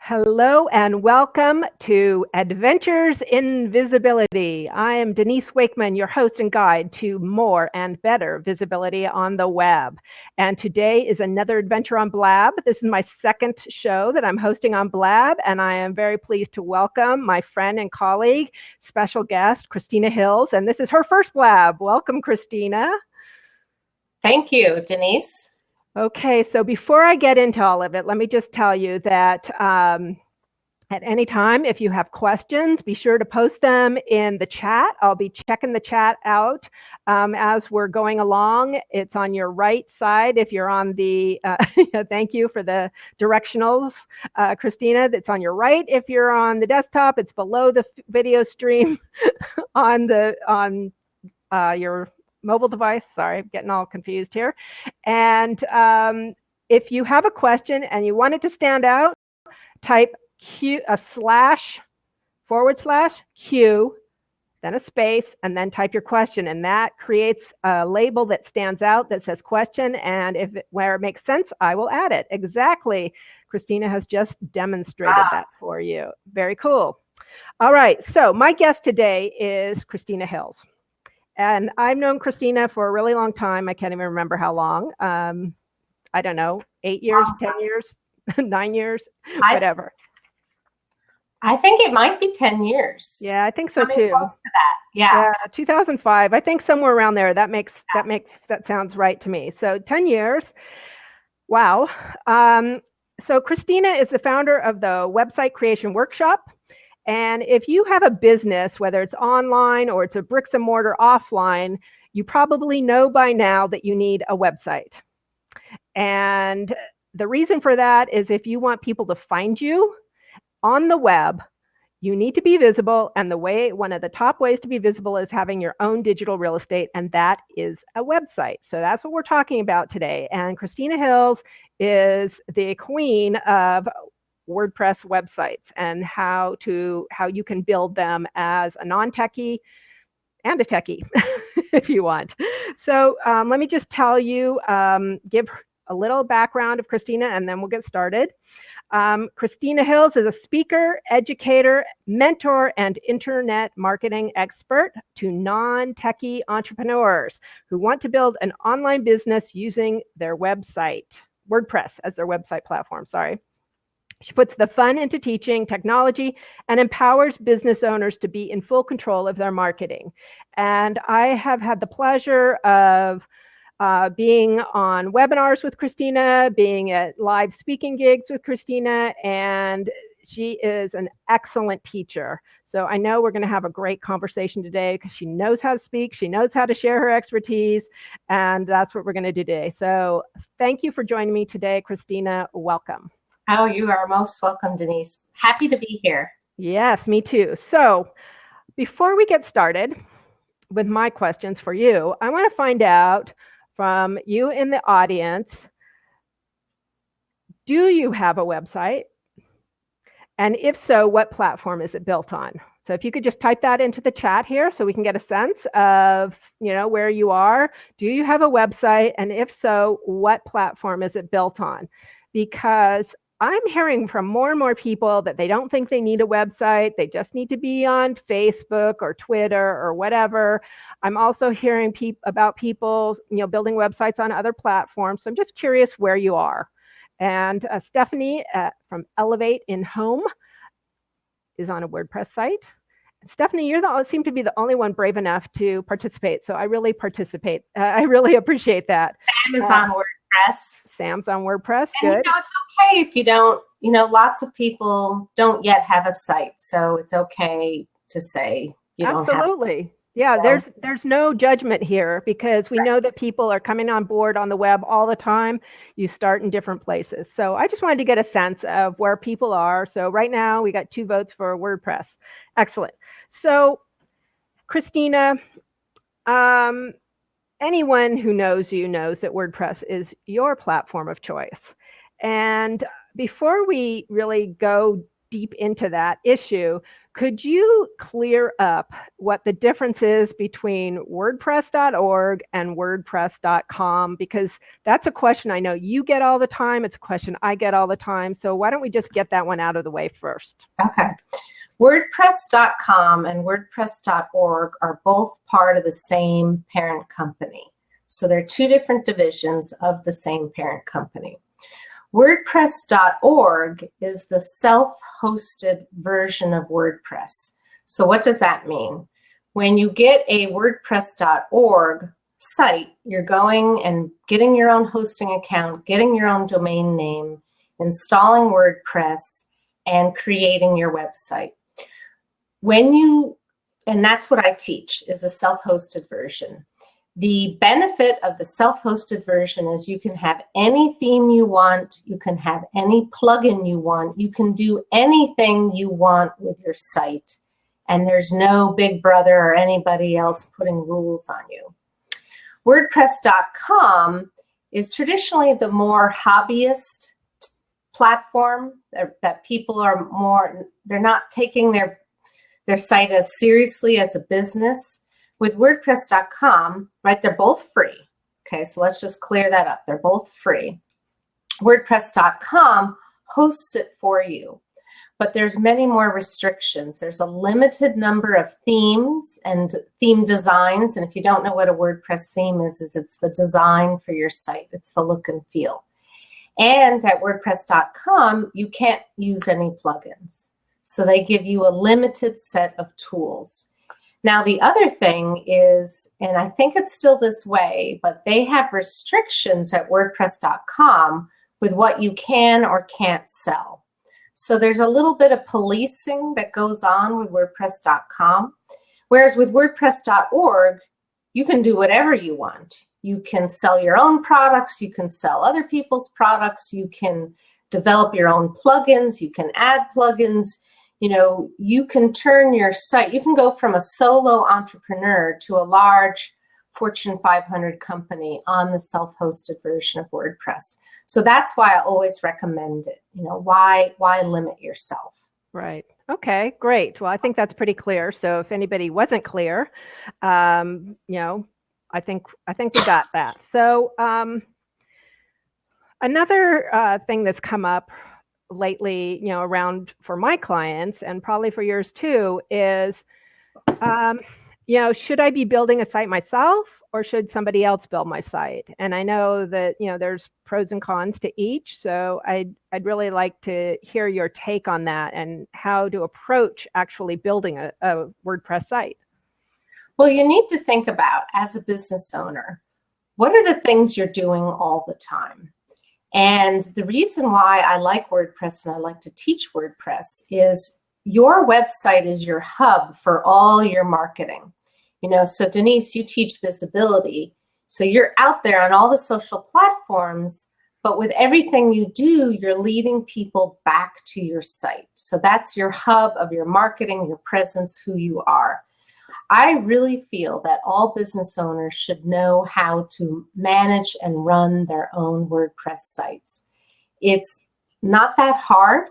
Hello and welcome to Adventures in Visibility. I am Denise Wakeman, your host and guide to more and better visibility on the web. And today is another adventure on Blab. This is my second show that I'm hosting on Blab, and I am very pleased to welcome my friend and colleague, special guest, Christina Hills. And this is her first Blab. Welcome, Christina. Thank you, Denise. Okay, so before I get into all of it, let me just tell you that at any time, if you have questions, be sure to post them in the chat. I'll be checking the chat out as we're going along. It's on your right side if you're on the, thank you for the directionals, Christina. That's on your right. If you're on the desktop, it's below the video stream on your mobile device. Sorry, I'm getting all confused here. And if you have a question and you want it to stand out, type Q, a slash, /Q, then a space, and then type your question. And that creates a label that stands out that says question. And where it makes sense, I will add it. Exactly. Christina has just demonstrated that for you. Very cool. All right. So my guest today is Christina Hills. And I've known Christina for a really long time. I can't even remember how long. I don't know, 8 years, 10 years, 9 years, whatever. I think it might be 10 years. Yeah, I think so too. Close to that. Yeah. 2005. I think somewhere around there. That sounds right to me. So 10 years. Wow. So Christina is the founder of the Website Creation Workshop. And if you have a business, whether it's online or it's a bricks and mortar offline, you probably know by now that you need a website. And the reason for that is if you want people to find you on the web, you need to be visible. And one of the top ways to be visible is having your own digital real estate, and that is a website. So that's what we're talking about today. And Christina Hills is the queen of WordPress websites and how you can build them as a non-techie and a techie if you want. So let me just tell you, give a little background of Christina, and then we'll get started. Christina Hills is a speaker, educator, mentor, and internet marketing expert to non-techie entrepreneurs who want to build an online business using their website, WordPress as their website platform, sorry. She puts the fun into teaching technology and empowers business owners to be in full control of their marketing. And I have had the pleasure of being on webinars with Christina, being at live speaking gigs with Christina, and she is an excellent teacher. So I know we're going to have a great conversation today because she knows how to speak, she knows how to share her expertise, and that's what we're going to do today. So thank you for joining me today, Christina. Welcome. Oh, you are most welcome, Denise. Happy to be here. Yes, me too. So before we get started with my questions for you, I want to find out from you in the audience, do you have a website? And if so, what platform is it built on? So if you could just type that into the chat here so we can get a sense of, where you are. Do you have a website? And if so, what platform is it built on? Because I'm hearing from more and more people that they don't think they need a website. They just need to be on Facebook or Twitter or whatever. I'm also hearing about people, building websites on other platforms. So I'm just curious where you are. And Stephanie from Elevate in Home is on a WordPress site. Stephanie, seem to be the only one brave enough to participate. So I really I really appreciate that. Sam is on WordPress. Sam's on WordPress. And good. It's okay if you don't, lots of people don't yet have a site. So it's okay to say you don't have. Absolutely. Yeah, there's no judgment here because we know that people are coming on board on the web all the time. You start in different places. So I just wanted to get a sense of where people are. So right now we got 2 votes for WordPress. Excellent. So Christina, anyone who knows you knows that WordPress is your platform of choice. And before we really go deep into that issue, could you clear up what the difference is between WordPress.org and WordPress.com? Because that's a question I know you get all the time. It's a question I get all the time. So why don't we just get that one out of the way first? Okay. WordPress.com and WordPress.org are both part of the same parent company. So they're two different divisions of the same parent company. WordPress.org is the self-hosted version of WordPress. So what does that mean? When you get a WordPress.org site, you're going and getting your own hosting account, getting your own domain name, installing WordPress, and creating your website. And that's what I teach, is the self-hosted version. The benefit of the self-hosted version is you can have any theme you want, you can have any plugin you want, you can do anything you want with your site, and there's no big brother or anybody else putting rules on you. WordPress.com is traditionally the more hobbyist platform that people are more, they're not taking their site as seriously as a business. With WordPress.com, right, they're both free. Okay, so let's just clear that up. They're both free. WordPress.com hosts it for you, but there's many more restrictions. There's a limited number of themes and theme designs, and if you don't know what a WordPress theme is it's the design for your site. It's the look and feel. And at WordPress.com, you can't use any plugins. So they give you a limited set of tools. Now, the other thing is, and I think it's still this way, but they have restrictions at WordPress.com with what you can or can't sell. So there's a little bit of policing that goes on with WordPress.com, whereas with WordPress.org, you can do whatever you want. You can sell your own products, you can sell other people's products, you can develop your own plugins, you can add plugins. You know, you can turn your site, you can go from a solo entrepreneur to a large Fortune 500 company on the self-hosted version of WordPress. So that's why I always recommend it. You know, why limit yourself? Right. Okay, great. Well, I think that's pretty clear. So if anybody wasn't clear, you know, I think we got that. So another thing that's come up lately, you know, around for my clients and probably for yours too, is, you know, should I be building a site myself or should somebody else build my site? And I know that, you know, there's pros and cons to each. So I'd really like to hear your take on that and how to approach actually building a WordPress site. Well, you need to think about, as a business owner, what are the things you're doing all the time? And the reason why I like WordPress and I like to teach WordPress is your website is your hub for all your marketing. You know, so Denise, you teach visibility. So you're out there on all the social platforms, but with everything you do, you're leading people back to your site. So that's your hub of your marketing, your presence, who you are. I really feel that all business owners should know how to manage and run their own WordPress sites. It's not that hard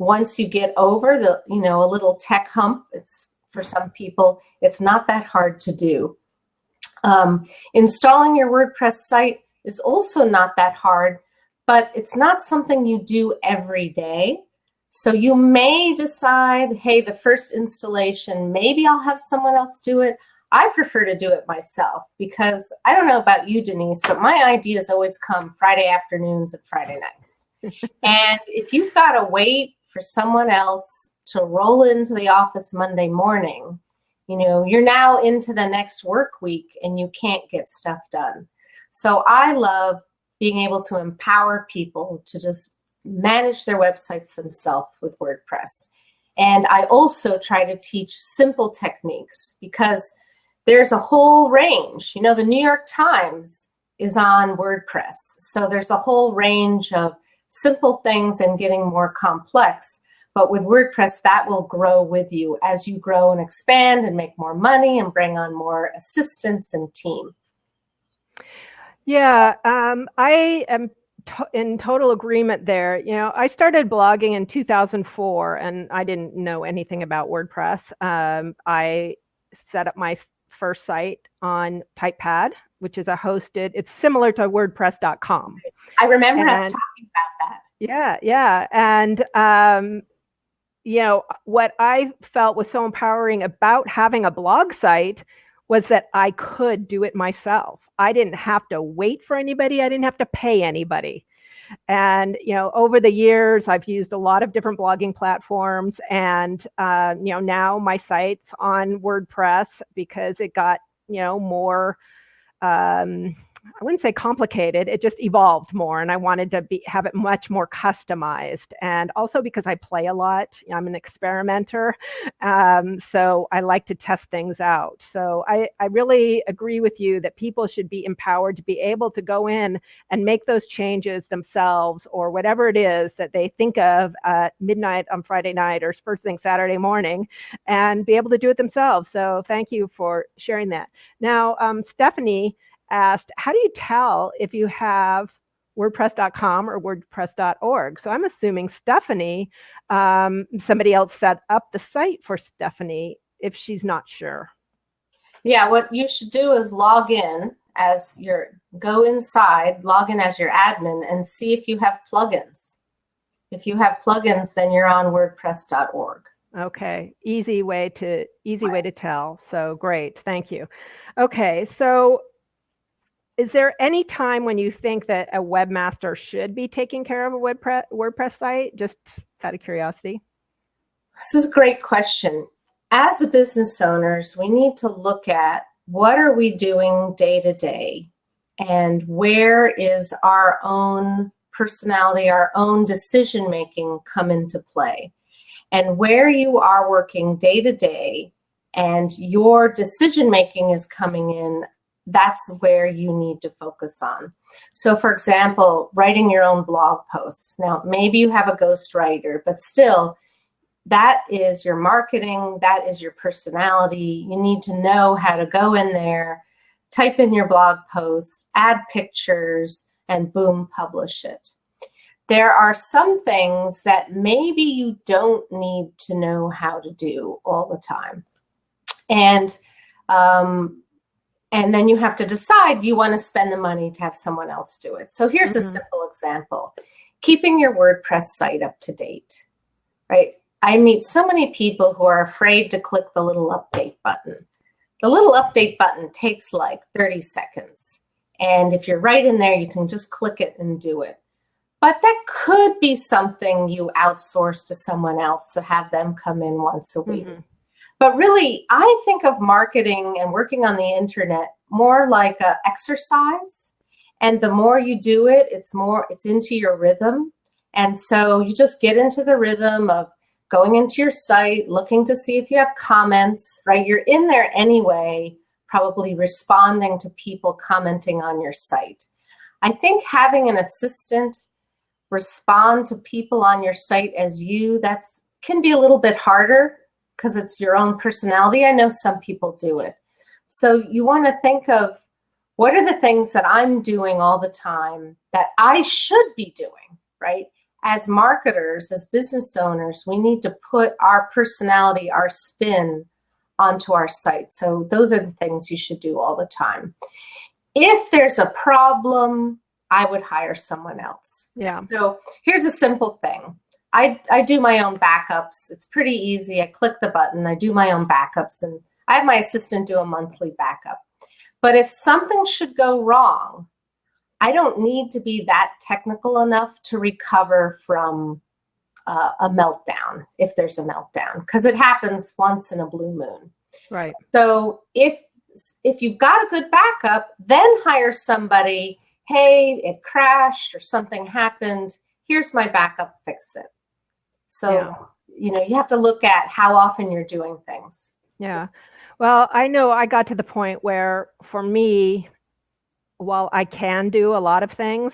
once you get over the, you know, a little tech hump. It's, for some people, it's not that hard to do. Installing your WordPress site is also not that hard, but it's not something you do every day. So you may decide, hey, the first installation, maybe I'll have someone else do it. I prefer to do it myself because I don't know about you, Denise, but my ideas always come Friday afternoons and Friday nights. And if you've got to wait for someone else to roll into the office Monday morning, you know, you're now into the next work week and you can't get stuff done. So I love being able to empower people to just manage their websites themselves with WordPress. And I also try to teach simple techniques because there's a whole range. You know, the New York Times is on WordPress. So there's a whole range of simple things and getting more complex. But with WordPress, that will grow with you as you grow and expand and make more money and bring on more assistants and team. Yeah, I am in total agreement there. I started blogging in 2004, and I didn't know anything about WordPress. I set up my first site on TypePad, which is it's similar to WordPress.com. I remember us talking about that. Yeah, yeah. And, what I felt was so empowering about having a blog site was that I could do it myself. I didn't have to wait for anybody. I didn't have to pay anybody. And, over the years, I've used a lot of different blogging platforms. And, now my site's on WordPress because it got, more, I wouldn't say complicated. It just evolved more, and I wanted to have it much more customized. And also because I play a lot, I'm an experimenter, so I like to test things out. So I really agree with you that people should be empowered to be able to go in and make those changes themselves, or whatever it is that they think of at midnight on Friday night or first thing Saturday morning, and be able to do it themselves. So thank you for sharing that. Now, Stephanie asked, how do you tell if you have WordPress.com or WordPress.org? So I'm assuming Stephanie, somebody else set up the site for Stephanie if she's not sure. Yeah, what you should do is log in as go inside, log in as your admin, and see if you have plugins. If you have plugins, then you're on WordPress.org. Okay, easy way to tell. So great, thank you. Okay, so is there any time when you think that a webmaster should be taking care of a WordPress site? Just out of curiosity. This is a great question. As a business owners, we need to look at what are we doing day to day, and where is our own personality, our own decision making come into play. And where you are working day to day and your decision making is coming in, that's where you need to focus on. So for example, writing your own blog posts. Now, maybe you have a ghostwriter, but still, that is your marketing, that is your personality. You need to know how to go in there, type in your blog posts, add pictures, and boom, publish it. There are some things that maybe you don't need to know how to do all the time. And then you have to decide, you want to spend the money to have someone else do it. So here's a simple example. Keeping your WordPress site up to date, right? I meet so many people who are afraid to click the little update button. The little update button takes like 30 seconds. And if you're right in there, you can just click it and do it. But that could be something you outsource to someone else to have them come in once a week. But really, I think of marketing and working on the internet more like an exercise. And the more you do it, it's into your rhythm. And so you just get into the rhythm of going into your site, looking to see if you have comments, right? You're in there anyway, probably responding to people commenting on your site. I think having an assistant respond to people on your site as you, can be a little bit harder because it's your own personality. I know some people do it. So you want to think of, what are the things that I'm doing all the time that I should be doing, right? As marketers, as business owners, we need to put our personality, our spin onto our site. So those are the things you should do all the time. If there's a problem, I would hire someone else. Yeah. So here's a simple thing. I do my own backups. It's pretty easy. I click the button, I do my own backups, and I have my assistant do a monthly backup. But if something should go wrong, I don't need to be that technical enough to recover from a meltdown, if there's a meltdown, because it happens once in a blue moon. Right. So if you've got a good backup, then hire somebody. Hey, it crashed or something happened. Here's my backup, fix it. So, you have to look at how often you're doing things. Yeah. Well, I know I got to the point where, for me, while I can do a lot of things,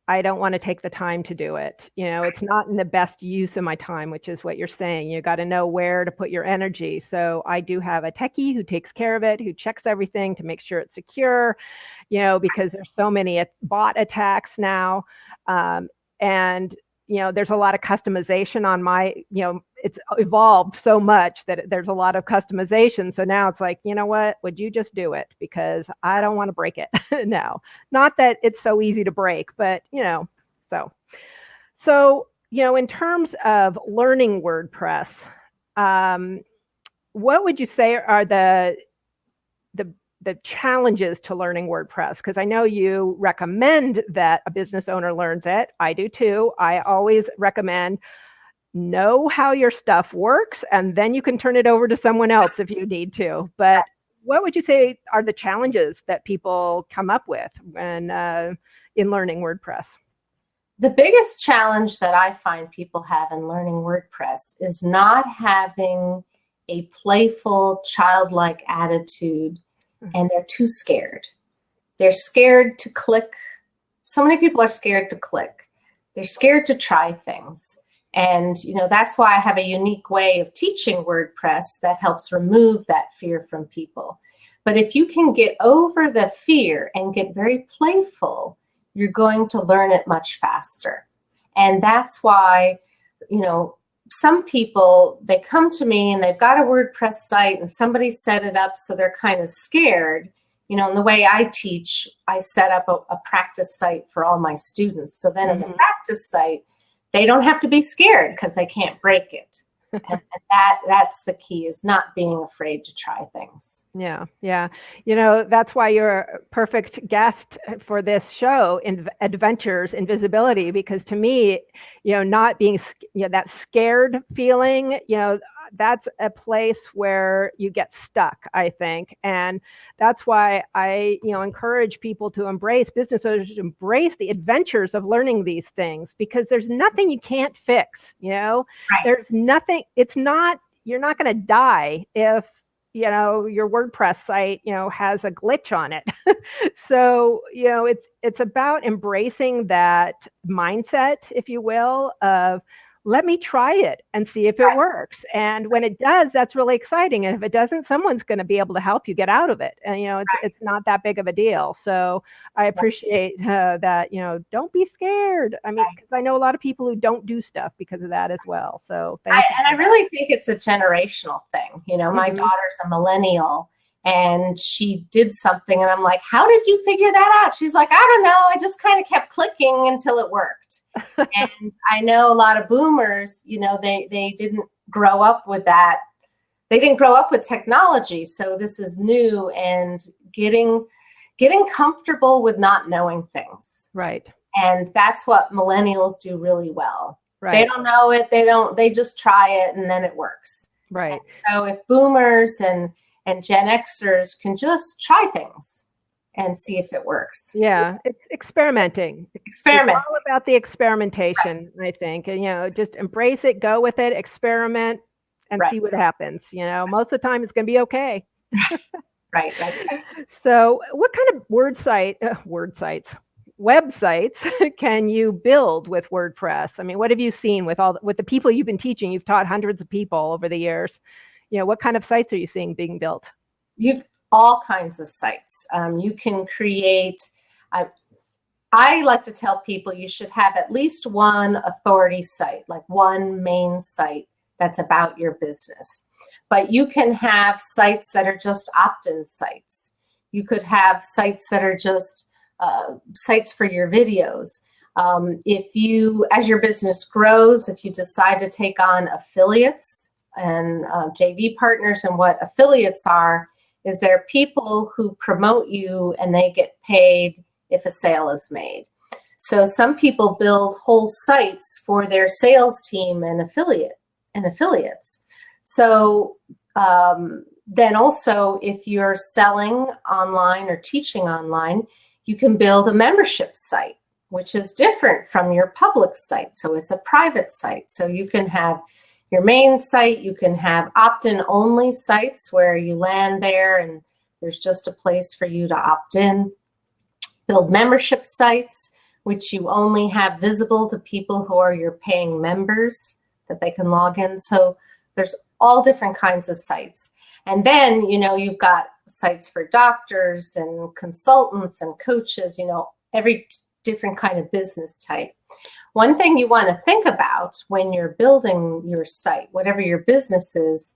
I don't want to take the time to do it. It's not in the best use of my time, which is what you're saying. You got to know where to put your energy. So I do have a techie who takes care of it, who checks everything to make sure it's secure, because there's so many bot attacks now. And there's a lot of customization on it's evolved so much that there's a lot of customization. So now it's like, you know what, would you just do it? Because I don't want to break it. No, not that it's so easy to break, but so, in terms of learning WordPress, what would you say are the challenges to learning WordPress? Because I know you recommend that a business owner learns it. I do too. I always recommend know how your stuff works, and then you can turn it over to someone else if you need to. But what would you say are the challenges that people come up with when in learning WordPress? The biggest challenge that I find people have in learning WordPress is not having a playful, childlike attitude, and they're too scared. They're scared to click. So many people are scared to click. They're scared to try things. And, that's why I have a unique way of teaching WordPress that helps remove that fear from people. But if you can get over the fear and get very playful, you're going to learn it much faster. And that's why, some people, they come to me and they've got a WordPress site and somebody set it up so they're kind of scared. And the way I teach, I set up a practice site for all my students. So then in the practice site, they don't have to be scared because they can't break it. And that's the key, is not being afraid to try things. Yeah. That's why you're a perfect guest for this show, in Adventures in Visibility, because to me, not being, that scared feeling, that's a place where you get stuck, I think. And that's why I, encourage people to embrace, business owners to embrace the adventures of learning these things, because there's nothing you can't fix, Right. There's nothing, you're not going to die if, your WordPress site, has a glitch on it. So, it's about embracing that mindset, if you will, of, let me try it and see if it works. And when it does, that's really exciting. And if it doesn't, someone's going to be able to help you get out of it. And, it's not that big of a deal. So I appreciate that, don't be scared. I mean, because I know a lot of people who don't do stuff because of that as well. So thank you. And I really think it's a generational thing. My daughter's a millennial, and she did something, and I'm like, how did you figure that out? She's like, I don't know. I just kind of kept clicking until it worked. And I know a lot of boomers, they didn't grow up with that. They didn't grow up with technology. So this is new, and getting comfortable with not knowing things. Right. And that's what millennials do really well. Right. They don't know it. They just try it, and then it works. Right. And so if boomers and Gen Xers can just try things and see if it works. Yeah, it's experimenting. Experiment. It's all about the experimentation, right. I think. And, just embrace it, go with it, experiment, and see what happens. Most of the time it's going to be okay. Right. So what kind of websites can you build with WordPress? I mean, what have you seen with the people you've been teaching? You've taught hundreds of people over the years. What kind of sites are you seeing being built? All kinds of sites. You can create, I like to tell people you should have at least one authority site, like one main site that's about your business. But you can have sites that are just opt-in sites. You could have sites that are just sites for your videos. If you, as your business grows, if you decide to take on affiliates and JV partners, and what affiliates are, is they're people who promote you and they get paid if a sale is made. So some people build whole sites for their sales team and affiliates. So then also, if you're selling online or teaching online, you can build a membership site, which is different from your public site. So it's a private site. So you can have your main site, you can have opt-in only sites where you land there and there's just a place for you to opt in. Build membership sites which you only have visible to people who are your paying members, that they can log in. So there's all different kinds of sites. And then, you've got sites for doctors and consultants and coaches, every different kind of business type. One thing you want to think about when you're building your site, whatever your business is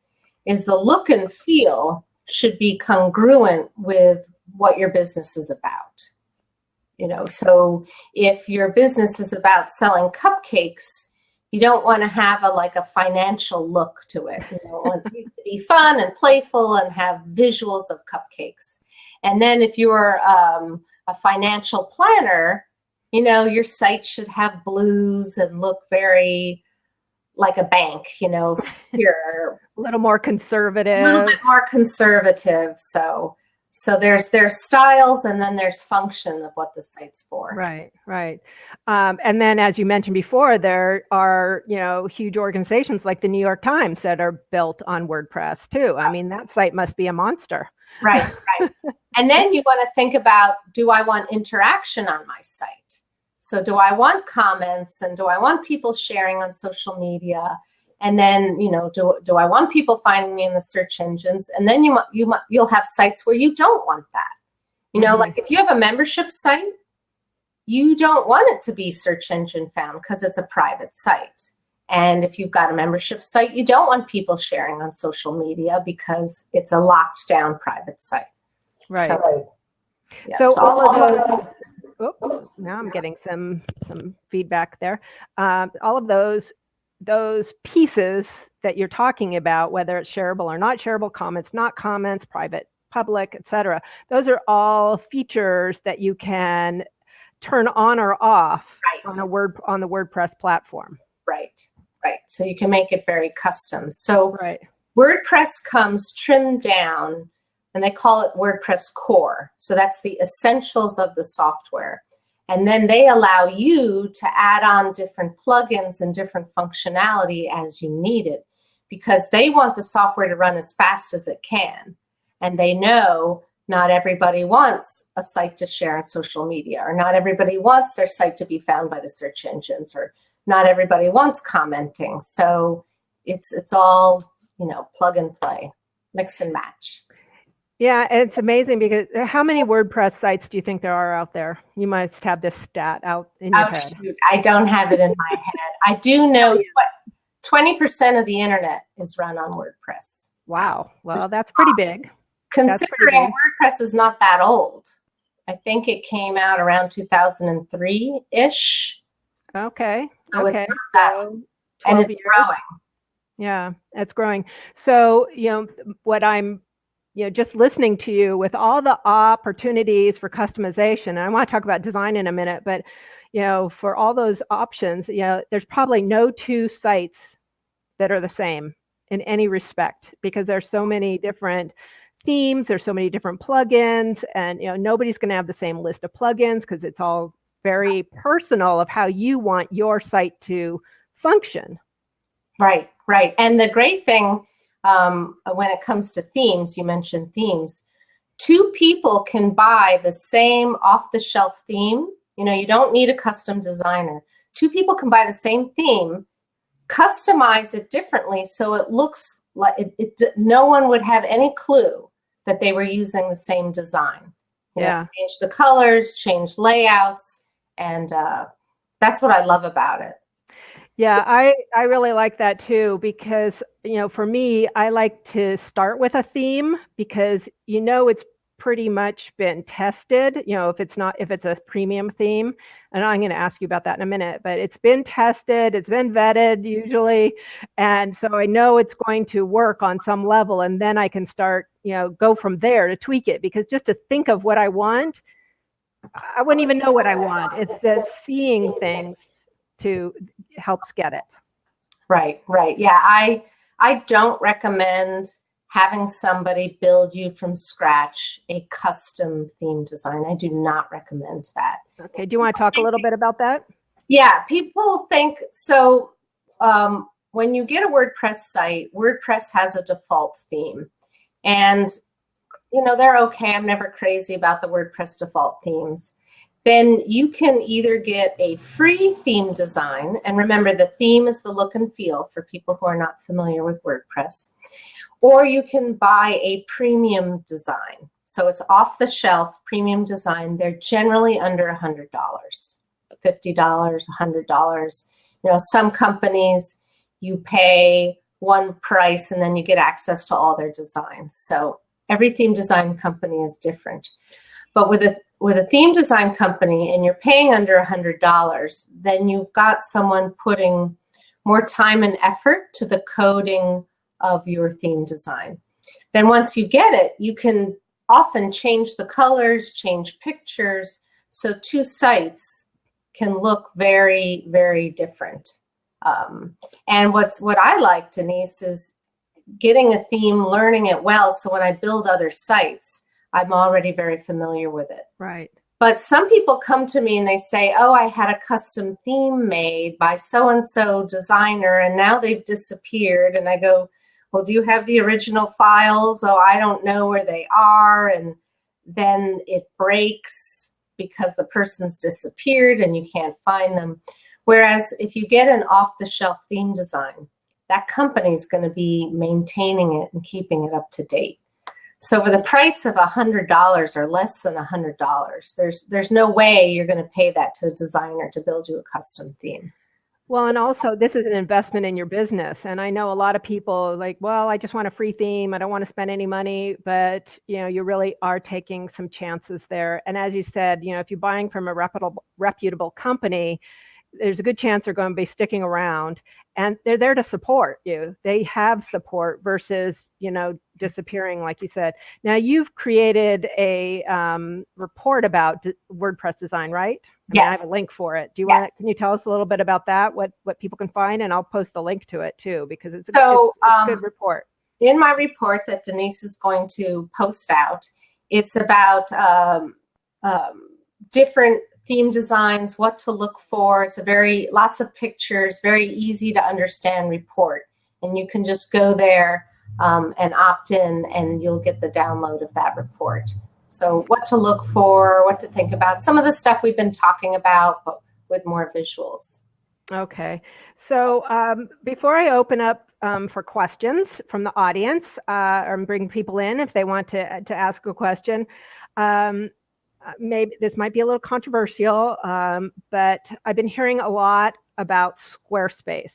the look and feel should be congruent with what your business is about. So if your business is about selling cupcakes, you don't want to have a financial look to it. You want it to be fun and playful and have visuals of cupcakes. And then if you're a financial planner, your site should have blues and look very like a bank, secure. A little more conservative. A little bit more conservative. So there's styles, and then there's function of what the site's for. Right. And then, as you mentioned before, there are, huge organizations like the New York Times that are built on WordPress too. I mean, that site must be a monster. Right. And then you want to think about, do I want interaction on my site? So do I want comments, and do I want people sharing on social media? And then, do I want people finding me in the search engines? And then you'll have sites where you don't want that. Like if you have a membership site, you don't want it to be search engine found because it's a private site. And if you've got a membership site, you don't want people sharing on social media because it's a locked down private site. Right. So all of those. Oh, now I'm getting some feedback there. All of those pieces that you're talking about, whether it's shareable or not shareable, comments, not comments, private, public, etc. Those are all features that you can turn on or off on the WordPress platform. Right. So you can make it very custom. So WordPress comes trimmed down, and they call it WordPress Core. So that's the essentials of the software. And then they allow you to add on different plugins and different functionality as you need it, because they want the software to run as fast as it can. And they know not everybody wants a site to share on social media, or not everybody wants their site to be found by the search engines, or not everybody wants commenting. So it's all, plug and play, mix and match. Yeah, it's amazing, because how many WordPress sites do you think there are out there? You must have this stat out in your head. Shoot. I don't have it in my head. I do know 20% of the internet is run on WordPress. Wow. Well, that's pretty big. Considering WordPress is not that old. I think it came out around 2003-ish. Okay. So okay. It's not that, and it's growing. Yeah, it's growing. So, what I'm just listening to you with all the opportunities for customization, and I want to talk about design in a minute, but, for all those options, there's probably no two sites that are the same in any respect, because there's so many different themes, there's so many different plugins, and, nobody's going to have the same list of plugins, because it's all very personal of how you want your site to function. Right. And the great thing, when it comes to themes, you mentioned themes, two people can buy the same off-the-shelf theme. You don't need a custom designer. Two people can buy the same theme, customize it differently so it looks like no one would have any clue that they were using the same design. Change the colors, change layouts, and that's what I love about it. Yeah, I really like that too, because, for me, I like to start with a theme, because, it's pretty much been tested, if it's a premium theme, and I'm going to ask you about that in a minute, but it's been tested, it's been vetted usually. And so I know it's going to work on some level, and then I can start, go from there to tweak it, because just to think of what I want, I wouldn't even know what I want. It's the seeing things to helps get it. Right. Yeah, I don't recommend having somebody build you from scratch a custom theme design. I do not recommend that. Okay. Do you want to talk a little bit about that? Yeah, people think so. When you get a WordPress site, WordPress has a default theme, and they're okay. I'm never crazy about the WordPress default themes. then you can either get a free theme design, and remember the theme is the look and feel for people who are not familiar with WordPress, or you can buy a premium design. So it's off the shelf premium design. They're generally under $100, $50, $100. You know, some companies you pay one price and then you get access to all their designs. So every theme design company is different. But with a theme design company and you're paying under $100, then you've got someone putting more time and effort to the coding of your theme design. Then once you get it, you can often change the colors, change pictures, so two sites can look very, very different. And what I like, Denise, is getting a theme, learning it well, so when I build other sites, I'm already very familiar with it. Right. But some people come to me and they say, oh, I had a custom theme made by so-and-so designer and now they've disappeared. And I go, well, do you have the original files? Oh, I don't know where they are. And then it breaks because the person's disappeared and you can't find them. Whereas if you get an off-the-shelf theme design, that company is going to be maintaining it and keeping it up to date. So for the price of $100 or less than $100, there's no way you're going to pay that to a designer to build you a custom theme. Well, and also this is an investment in your business. And I know a lot of people like, well, I just want a free theme. I don't want to spend any money, but you really are taking some chances there. And as you said, if you're buying from a reputable company, there's a good chance they're going to be sticking around and they're there to support you. They have support versus, disappearing, like you said. Now you've created a report about WordPress design, right? Yes. I have a link for it. Can you tell us a little bit about that? What people can find, and I'll post the link to it too, because it's a good report. In my report that Denise is going to post out, it's about different theme designs, what to look for. It's lots of pictures, very easy to understand report. And you can just go there and opt in and you'll get the download of that report. So what to look for, what to think about, some of the stuff we've been talking about, but with more visuals. Okay. So before I open up for questions from the audience or bring people in if they want to ask a question, maybe this might be a little controversial, but I've been hearing a lot about Squarespace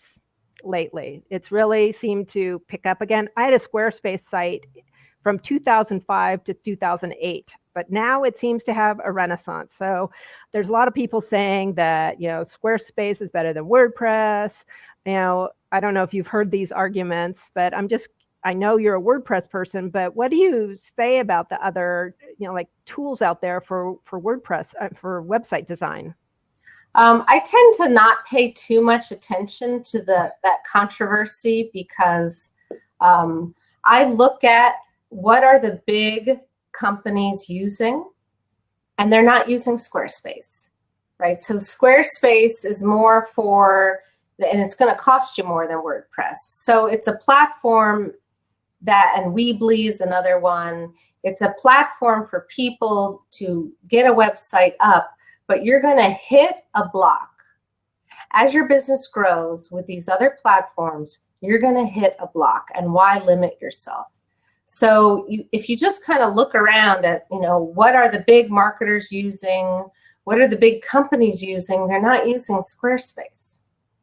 lately. It's really seemed to pick up again. I had a Squarespace site from 2005 to 2008, but now it seems to have a renaissance. So there's a lot of people saying that, Squarespace is better than WordPress. I don't know if you've heard these arguments, but I know you're a WordPress person, but what do you say about the other, like tools out there for WordPress, for website design? I tend to not pay too much attention to that controversy because I look at what are the big companies using, and they're not using Squarespace, right? So Squarespace is more and it's going to cost you more than WordPress. So it's a platform and Weebly is another one. It's a platform for people to get a website up, but you're going to hit a block. As your business grows with these other platforms, you're going to hit a block. And why limit yourself? So if you just kind of look around at, what are the big marketers using? What are the big companies using? They're not using Squarespace.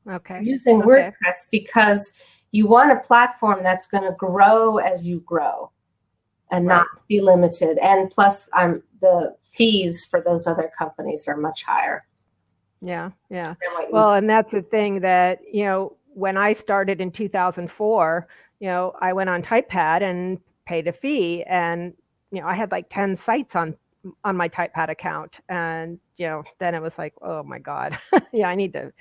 Okay. They're using WordPress because you want a platform that's going to grow as you grow and not be limited. And plus, the fees for those other companies are much higher. Yeah. Well, and that's the thing that, when I started in 2004, I went on TypePad and paid a fee, and I had like 10 sites on my TypePad account, and then it was like, oh my God, I need to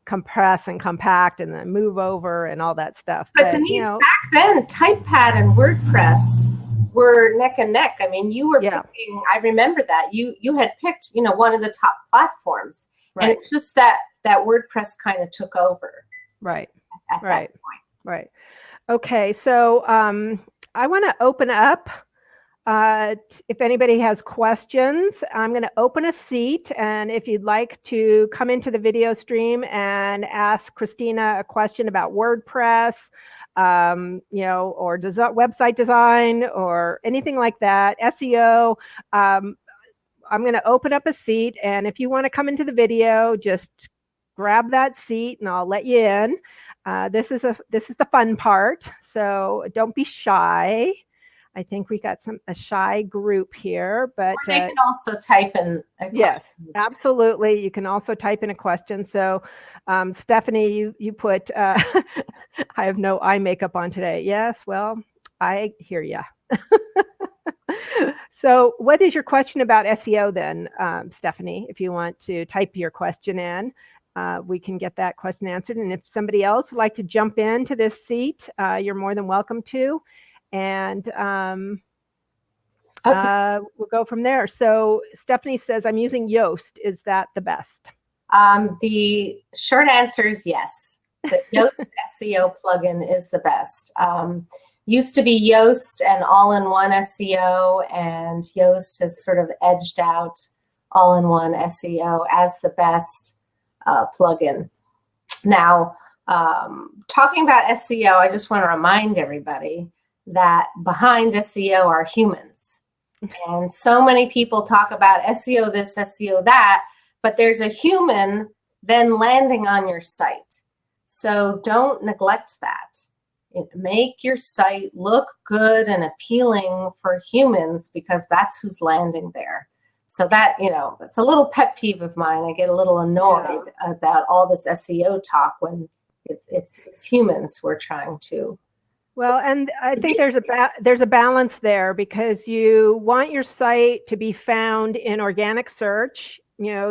compress and compact and then move over and all that stuff. But Denise, back then, TypePad and WordPress were neck and neck. I mean, you were picking, I remember that you had picked, one of the top platforms, and it's just that WordPress kind of took over. Right. At that point. Right. Okay. So I want to open up If anybody has questions, I'm going to open a seat, and if you'd like to come into the video stream and ask Christina a question about WordPress, or website design or anything like that, SEO, I'm going to open up a seat, and if you want to come into the video, just grab that seat, and I'll let you in. This is the fun part, so don't be shy. I think we got a shy group here, but they can also type in a question. Yes, absolutely. You can also type in a question. So, Stephanie, you put, I have no eye makeup on today. Yes, well, I hear you. So, what is your question about SEO then, Stephanie? If you want to type your question in, we can get that question answered. And if somebody else would like to jump into this seat, you're more than welcome to. And we'll go from there. So Stephanie says, I'm using Yoast. Is that the best? The short answer is yes. The Yoast SEO plugin is the best. Used to be Yoast and all-in-one SEO, and Yoast has sort of edged out all-in-one SEO as the best plugin. Now, talking about SEO, I just want to remind everybody that behind SEO are humans. And so many people talk about SEO this, SEO that, but there's a human then landing on your site. So don't neglect that. Make your site look good and appealing for humans, because that's who's landing there. So that, it's a little pet peeve of mine. I get a little annoyed about all this SEO talk when it's humans we're trying to. Well, and I think there's a balance there, because you want your site to be found in organic search,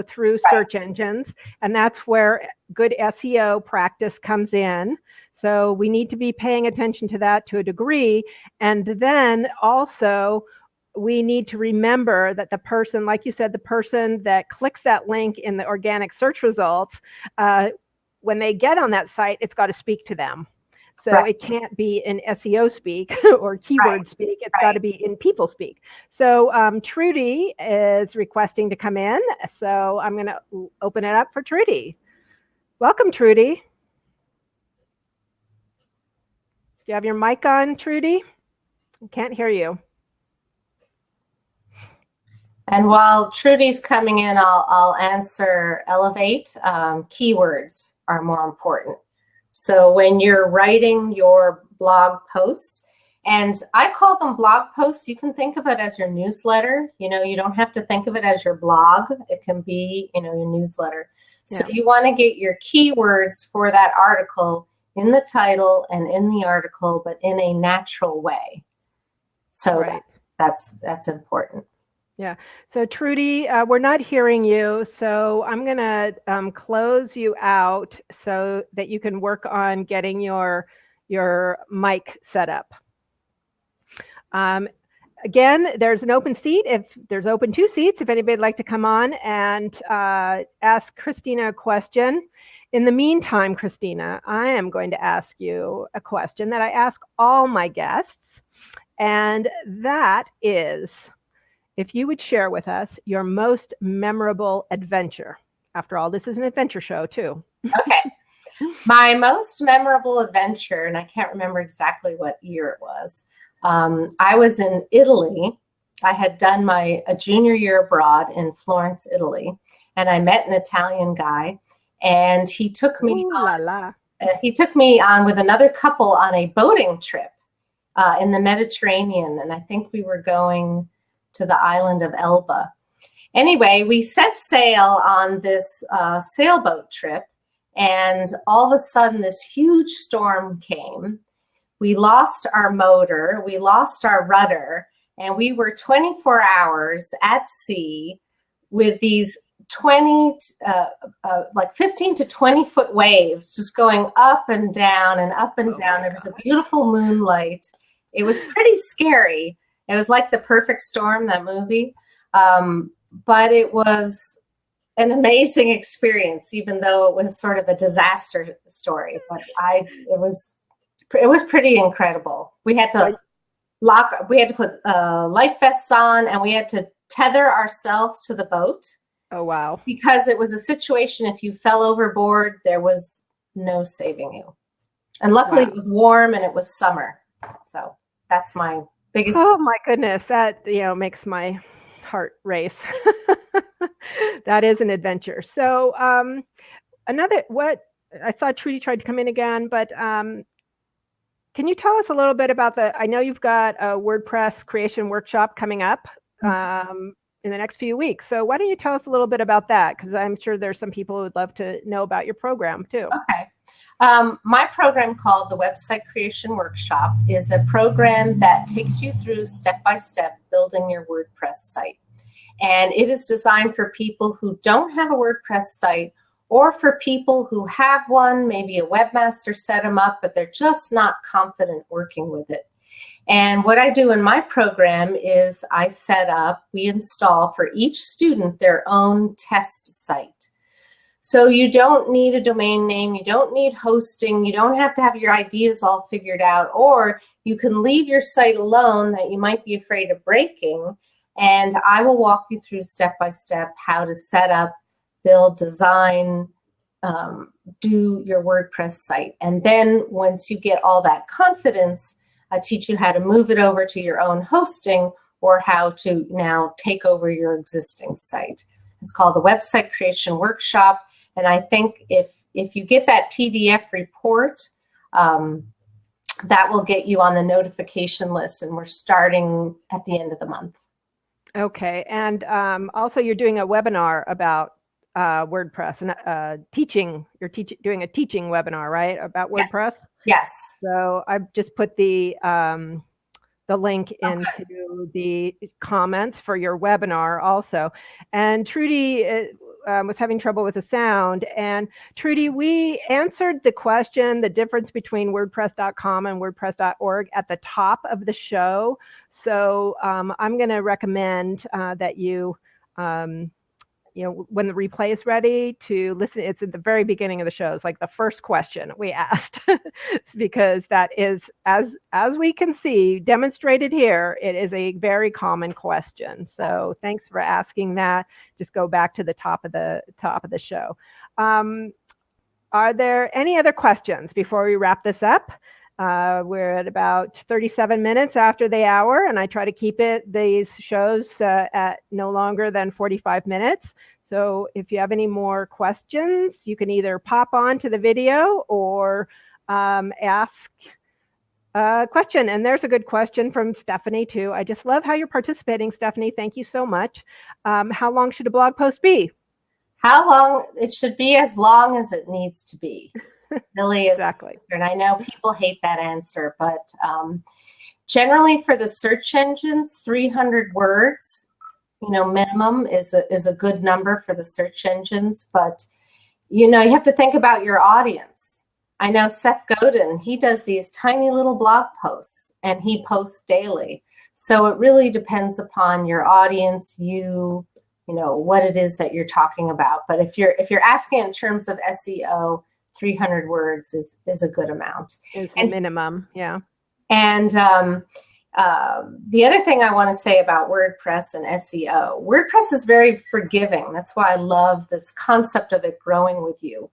through search engines, and that's where good SEO practice comes in. So we need to be paying attention to that to a degree. And then also we need to remember that the person, like you said, the person that clicks that link in the organic search results, when they get on that site, it's got to speak to them. So it can't be in SEO speak or keyword speak. It's got to be in people speak. So Trudy is requesting to come in. So I'm going to open it up for Trudy. Welcome, Trudy. Do you have your mic on, Trudy? I can't hear you. And while Trudy's coming in, I'll answer Elevate. Keywords are more important. So when you're writing your blog posts, and I call them blog posts, you can think of it as your newsletter. You don't have to think of it as your blog. It can be, your newsletter. So you want to get your keywords for that article in the title and in the article, but in a natural way. So that's important. Yeah. So Trudy, we're not hearing you, so I'm going to close you out so that you can work on getting your mic set up. Again, there's an open seat. There's open 2 seats if anybody'd like to come on and ask Christina a question. In the meantime, Christina, I am going to ask you a question that I ask all my guests, and that is, if you would share with us your most memorable adventure. After all, this is an adventure show too. Okay. My most memorable adventure, and I can't remember exactly what year it was. I was in Italy. I had done a junior year abroad in Florence, Italy, and I met an Italian guy, and he took me on with another couple on a boating trip in the Mediterranean, and I think we were going to the island of Elba. Anyway, we set sail on this sailboat trip, and all of a sudden this huge storm came. We lost our motor, we lost our rudder, and we were 24 hours at sea with these 15 to 20 foot waves just going up and down and up and down. There was a beautiful moonlight. It was pretty scary. It was like The Perfect Storm, that movie. But it was an amazing experience, even though it was sort of a disaster story. But it was pretty incredible. We had to we had to put life vests on, and we had to tether ourselves to the boat. Oh, wow. Because it was a situation, if you fell overboard, there was no saving you. And luckily It was warm and it was summer. So that's my biggest. Oh my goodness. That, makes my heart race. That is an adventure. So I saw Trudy tried to come in again, but can you tell us a little bit about I know you've got a WordPress creation workshop coming up in the next few weeks. So why don't you tell us a little bit about that? Because I'm sure there's some people who would love to know about your program too. Okay. My program called the Website Creation Workshop is a program that takes you through step-by-step building your WordPress site. And it is designed for people who don't have a WordPress site, or for people who have one, maybe a webmaster set them up, but they're just not confident working with it. And what I do in my program is we install for each student their own test site. So you don't need a domain name, you don't need hosting, you don't have to have your ideas all figured out, or you can leave your site alone that you might be afraid of breaking, and I will walk you through step by step how to set up, build, design, do your WordPress site. And then once you get all that confidence, I teach you how to move it over to your own hosting, or how to now take over your existing site. It's called the Website Creation Workshop. And I think if you get that PDF report, that will get you on the notification list. And we're starting at the end of the month. Okay. And also you're doing a webinar about WordPress and you're doing a teaching webinar, right? About WordPress? Yes. So I've just put the link into the comments for your webinar also. And Trudy was having trouble with the sound. And Trudy, we answered the question, the difference between WordPress.com and WordPress.org at the top of the show. So I'm going to recommend that you when the replay is ready, to listen. It's at the very beginning of the show. It's like the first question we asked, because that is, as we can see, demonstrated here, it is a very common question. So thanks for asking that. Just go back to the top of the show. Are there any other questions before we wrap this up? We're at about 37 minutes after the hour, and I try to keep these shows at no longer than 45 minutes. So if you have any more questions, you can either pop on to the video or ask a question. And there's a good question from Stephanie too. I just love how you're participating, Stephanie. Thank you so much. How long should a blog post be? How long? It should be as long as it needs to be. Really is. Exactly. And I know people hate that answer, but generally for the search engines, 300 words, minimum is a good number for the search engines. But you have to think about your audience. I know Seth Godin, he does these tiny little blog posts, and he posts daily. So it really depends upon your audience, what it is that you're talking about. But if you're asking in terms of SEO, 300 words is a good amount. It's a minimum, yeah. And the other thing I want to say about WordPress and SEO, WordPress is very forgiving. That's why I love this concept of it growing with you.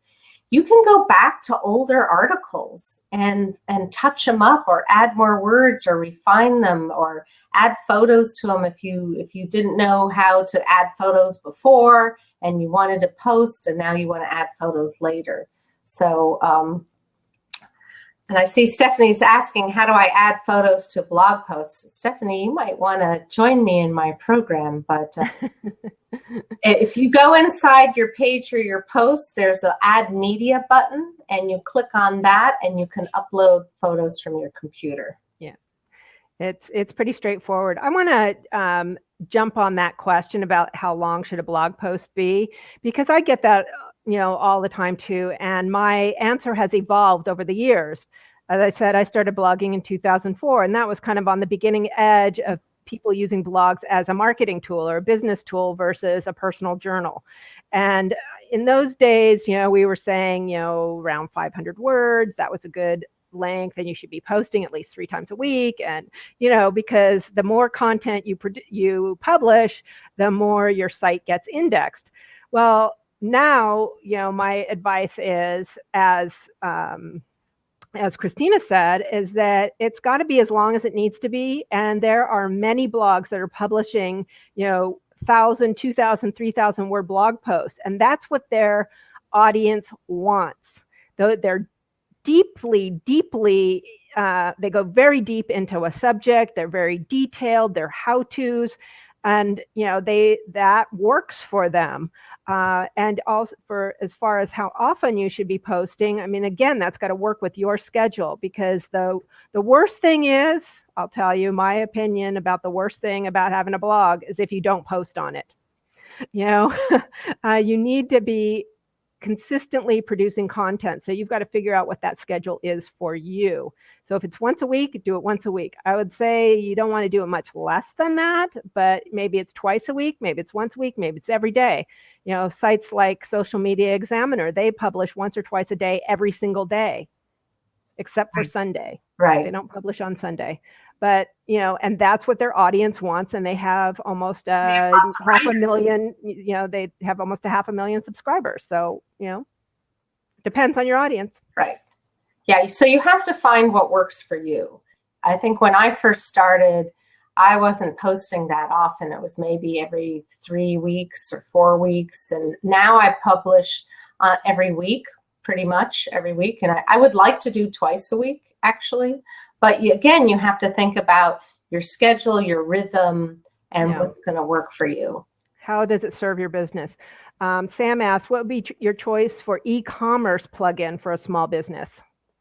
You can go back to older articles and touch them up, or add more words, or refine them, or add photos to them if you didn't know how to add photos before and you wanted to post, and now you want to add photos later. So, and I see Stephanie's asking, how do I add photos to blog posts? Stephanie, you might want to join me in my program, but if you go inside your page or your post, there's an add media button, and you click on that and you can upload photos from your computer. Yeah, it's pretty straightforward. I want to jump on that question about how long should a blog post be, because I get that all the time too. And my answer has evolved over the years. As I said, I started blogging in 2004, and that was kind of on the beginning edge of people using blogs as a marketing tool or a business tool versus a personal journal. And in those days, we were saying, around 500 words, that was a good length, and you should be posting at least 3 times a week. And, because the more content you publish, the more your site gets indexed. Well, now, my advice is, as Christina said, is that it's got to be as long as it needs to be. And there are many blogs that are publishing, 1,000, 2,000, 3,000 word blog posts. And that's what their audience wants. They're deeply, they go very deep into a subject. They're very detailed. They're how-tos. And, that works for them. And also for as far as how often you should be posting, I mean, again, that's got to work with your schedule, because the worst thing is, I'll tell you my opinion about the worst thing about having a blog is if you don't post on it. You need to be consistently producing content. So you've got to figure out what that schedule is for you. So if it's once a week, do it once a week. I would say you don't want to do it much less than that, but maybe it's twice a week, maybe it's once a week, maybe it's every day. Sites like Social Media Examiner, they publish once or twice a day, every single day, except for Sunday. Right. They don't publish on Sunday. But, and that's what their audience wants. And they have almost half a million, they have almost 500,000 subscribers. So, depends on your audience. Right. Yeah. So you have to find what works for you. I think when I first started, I wasn't posting that often. It was maybe every 3 weeks or 4 weeks. And now I publish every week, pretty much every week. And I would like to do twice a week, actually. But again, you have to think about your schedule, your rhythm, and what's going to work for you. How does it serve your business? Sam asks, what would be your choice for e-commerce plugin for a small business?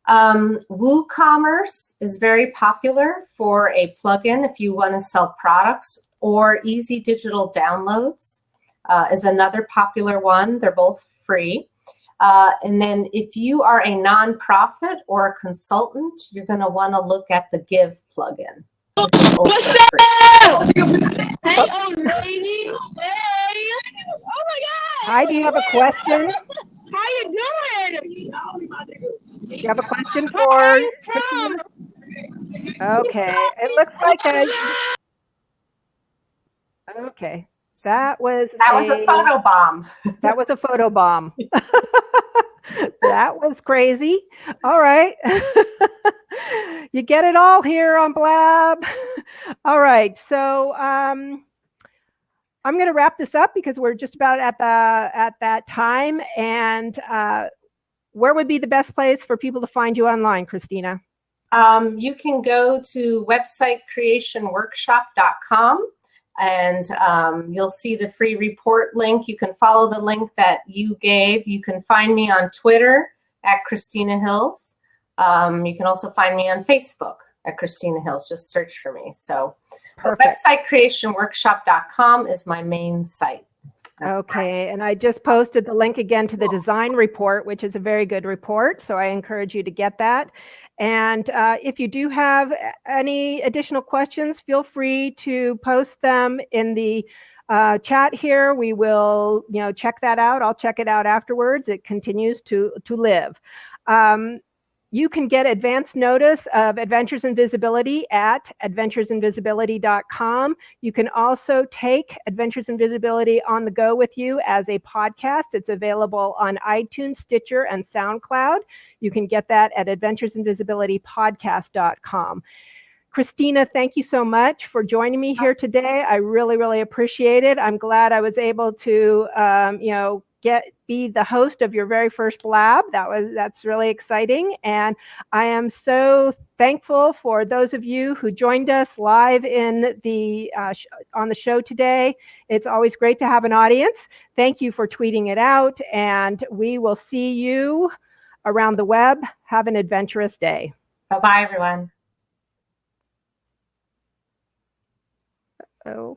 WooCommerce is very popular for a plugin if you want to sell products, or Easy Digital Downloads is another popular one. They're both free. And then if you are a nonprofit or a consultant, you're going to want to look at the Give plugin. What's up? Hey, old lady. Hey. Oh my God. Hi, do you have a question? How you doing? Do you have a question for Christina? Okay, it looks like okay. That was a photo bomb. That was a photo bomb. That was crazy. All right. You get it all here on Blab. All right. So I'm going to wrap this up because we're just about at that time. And where would be the best place for people to find you online, Christina? You can go to websitecreationworkshop.com. And you'll see the free report link. You can follow the link that you gave. You can find me on Twitter at Christina Hills. You can also find me on Facebook at Christina Hills. Just search for me. So websitecreationworkshop.com is my main site. Okay, and I just posted the link again to the design report, which is a very good report. So I encourage you to get that. And if you do have any additional questions, feel free to post them in the chat here. We will, check that out. I'll check it out afterwards. It continues to live. You can get advance notice of Adventures in Visibility at adventuresinvisibility.com. You can also take Adventures in Visibility on the go with you as a podcast. It's available on iTunes, Stitcher, and SoundCloud. You can get that at adventuresinvisibilitypodcast.com. Christina, thank you so much for joining me here today. I really, really appreciate it. I'm glad I was able to, be the host of your very first Blab. That's really exciting. And I am so thankful for those of you who joined us live in the on the show today. It's always great to have an audience. Thank you for tweeting it out, and we will see you around the web. Have an adventurous day. Bye-bye, everyone. Oh.